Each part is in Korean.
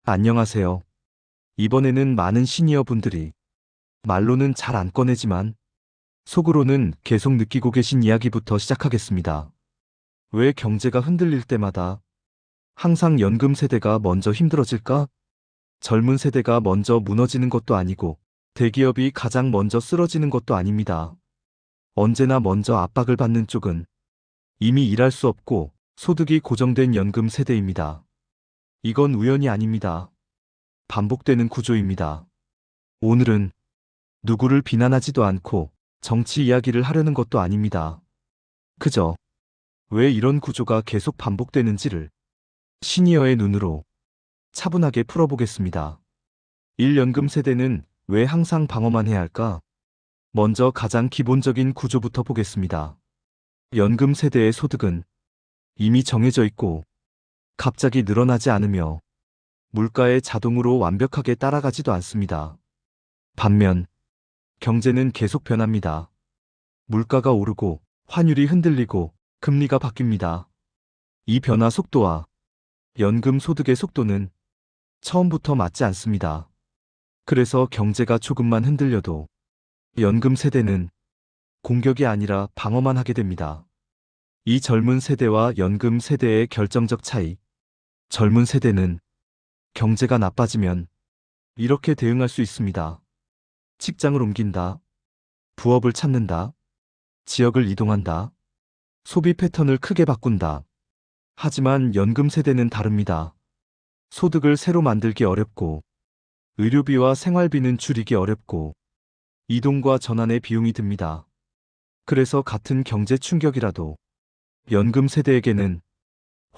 안녕하세요. 이번에는 많은 시니어 분들이 말로는 잘 안 꺼내지만 속으로는 계속 느끼고 계신 이야기부터 시작하겠습니다. 왜 경제가 흔들릴 때마다 항상 연금 세대가 먼저 힘들어질까? 젊은 세대가 먼저 무너지는 것도 아니고 대기업이 가장 먼저 쓰러지는 것도 아닙니다. 언제나 먼저 압박을 받는 쪽은 이미 일할 수 없고 소득이 고정된 연금 세대입니다. 이건 우연이 아닙니다. 반복되는 구조입니다. 오늘은 누구를 비난하지도 않고 정치 이야기를 하려는 것도 아닙니다. 그저 왜 이런 구조가 계속 반복되는지를 시니어의 눈으로 차분하게 풀어보겠습니다. 1연금 세대는 왜 항상 방어만 해야 할까? 먼저 가장 기본적인 구조부터 보겠습니다. 연금 세대의 소득은 이미 정해져 있고 갑자기 늘어나지 않으며 물가에 자동으로 완벽하게 따라가지도 않습니다. 반면 경제는 계속 변합니다. 물가가 오르고 환율이 흔들리고 금리가 바뀝니다. 이 변화 속도와 연금 소득의 속도는 처음부터 맞지 않습니다. 그래서 경제가 조금만 흔들려도 연금 세대는 공격이 아니라 방어만 하게 됩니다. 이 젊은 세대와 연금 세대의 결정적 차이. 젊은 세대는 경제가 나빠지면 이렇게 대응할 수 있습니다. 직장을 옮긴다. 부업을 찾는다. 지역을 이동한다. 소비 패턴을 크게 바꾼다. 하지만 연금 세대는 다릅니다. 소득을 새로 만들기 어렵고, 의료비와 생활비는 줄이기 어렵고, 이동과 전환에 비용이 듭니다. 그래서 같은 경제 충격이라도 연금 세대에게는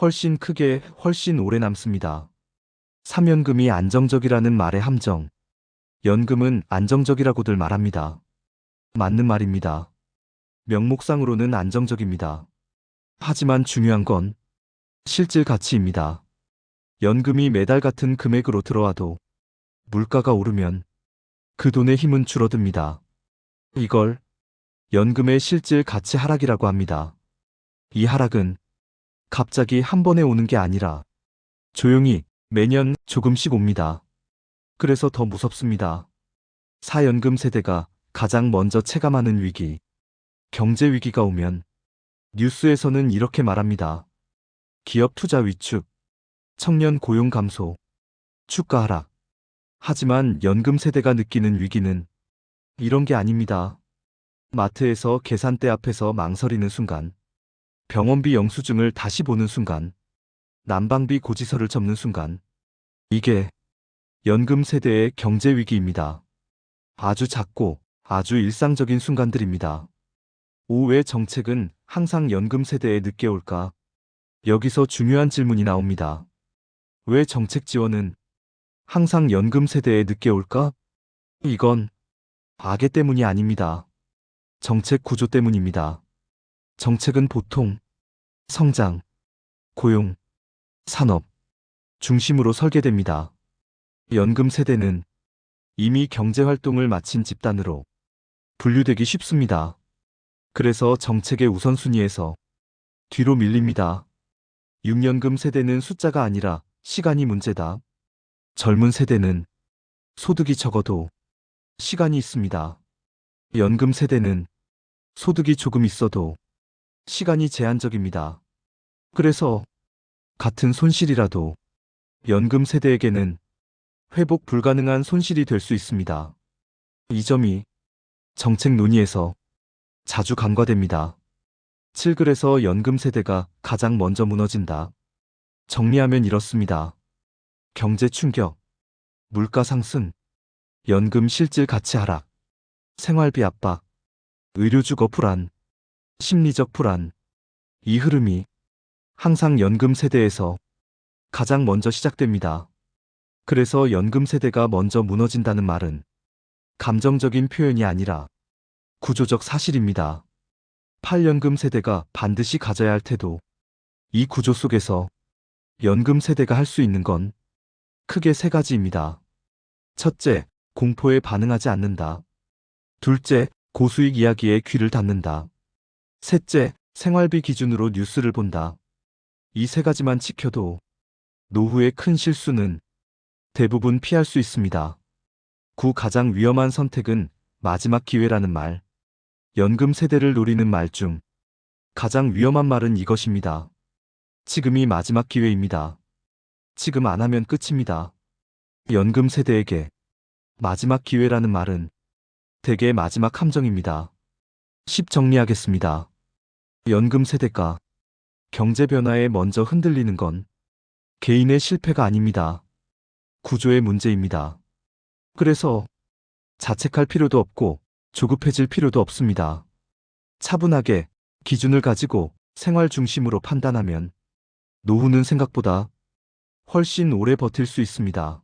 훨씬 크게 훨씬 오래 남습니다. 3연금이 안정적이라는 말의 함정. 연금은 안정적이라고들 말합니다. 맞는 말입니다. 명목상으로는 안정적입니다. 하지만 중요한 건 실질 가치입니다. 연금이 매달 같은 금액으로 들어와도 물가가 오르면 그 돈의 힘은 줄어듭니다. 이걸 연금의 실질 가치 하락이라고 합니다. 이 하락은 갑자기 한 번에 오는 게 아니라 조용히 매년 조금씩 옵니다. 그래서 더 무섭습니다. 4연금 세대가 가장 먼저 체감하는 위기. 경제 위기가 오면 뉴스에서는 이렇게 말합니다. 기업 투자 위축, 청년 고용 감소, 주가 하락. 하지만 연금 세대가 느끼는 위기는 이런 게 아닙니다. 마트에서 계산대 앞에서 망설이는 순간, 병원비 영수증을 다시 보는 순간, 난방비 고지서를 접는 순간, 이게 연금 세대의 경제 위기입니다. 아주 작고 아주 일상적인 순간들입니다. 왜 정책은 항상 연금 세대에 늦게 올까? 여기서 중요한 질문이 나옵니다. 왜 정책 지원은 항상 연금 세대에 늦게 올까? 이건 악의 때문이 아닙니다. 정책 구조 때문입니다. 정책은 보통 성장, 고용, 산업 중심으로 설계됩니다. 연금 세대는 이미 경제 활동을 마친 집단으로 분류되기 쉽습니다. 그래서 정책의 우선순위에서 뒤로 밀립니다. 6연금 세대는 숫자가 아니라 시간이 문제다. 젊은 세대는 소득이 적어도 시간이 있습니다. 연금 세대는 소득이 조금 있어도 시간이 제한적입니다. 그래서 같은 손실이라도 연금 세대에게는 회복 불가능한 손실이 될 수 있습니다. 이 점이 정책 논의에서 자주 간과됩니다. 7글에서 연금 세대가 가장 먼저 무너진다. 정리하면 이렇습니다. 경제 충격, 물가 상승, 연금 실질 가치 하락, 생활비 압박, 의료주거 불안, 심리적 불안. 이 흐름이 항상 연금 세대에서 가장 먼저 시작됩니다. 그래서 연금 세대가 먼저 무너진다는 말은 감정적인 표현이 아니라 구조적 사실입니다. 8연금 세대가 반드시 가져야 할 태도. 이 구조 속에서 연금 세대가 할 수 있는 건 크게 세 가지입니다. 첫째, 공포에 반응하지 않는다. 둘째, 고수익 이야기에 귀를 닫는다. 셋째, 생활비 기준으로 뉴스를 본다. 이 세 가지만 지켜도 노후의 큰 실수는 대부분 피할 수 있습니다. 가장 위험한 선택은 마지막 기회라는 말. 연금 세대를 노리는 말 중 가장 위험한 말은 이것입니다. 지금이 마지막 기회입니다. 지금 안 하면 끝입니다. 연금 세대에게 마지막 기회라는 말은 대개의 마지막 함정입니다. 정리하겠습니다. 연금 세대가 경제 변화에 먼저 흔들리는 건 개인의 실패가 아닙니다. 구조의 문제입니다. 그래서 자책할 필요도 없고 조급해질 필요도 없습니다. 차분하게 기준을 가지고 생활 중심으로 판단하면 노후는 생각보다 훨씬 오래 버틸 수 있습니다.